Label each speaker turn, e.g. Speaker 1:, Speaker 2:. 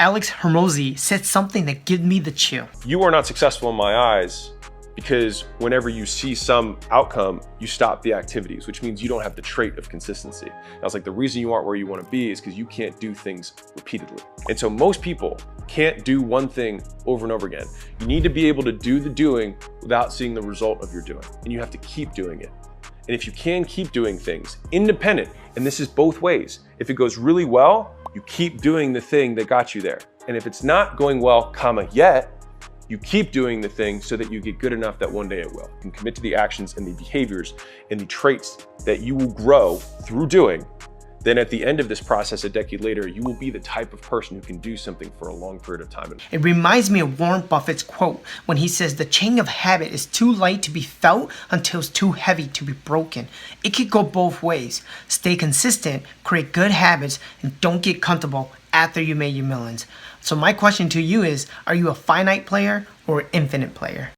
Speaker 1: Alex Hormozi said something that gives me the chill.
Speaker 2: You are not successful in my eyes because whenever you see some outcome, you stop the activities, which means you don't have the trait of consistency. I was like, the reason you aren't where you want to be is because you can't do things repeatedly. And so most people can't do one thing over and over again. You need to be able to do the doing without seeing the result of your doing. And you have to keep doing it. And if you can keep doing things independent, and this is both ways, if it goes really well, you keep doing the thing that got you there. And if it's not going well, yet, you keep doing the thing so that you get good enough that one day it will. You can commit to the actions and the behaviors and the traits that you will grow through doing. Then at the end of this process, a decade later, you will be the type of person who can do something for a long period of time.
Speaker 1: It reminds me of Warren Buffett's quote when he says the chain of habit is too light to be felt until it's too heavy to be broken. It could go both ways. Stay consistent, create good habits, and don't get comfortable after you made your millions. So my question to you is, are you a finite player or an infinite player?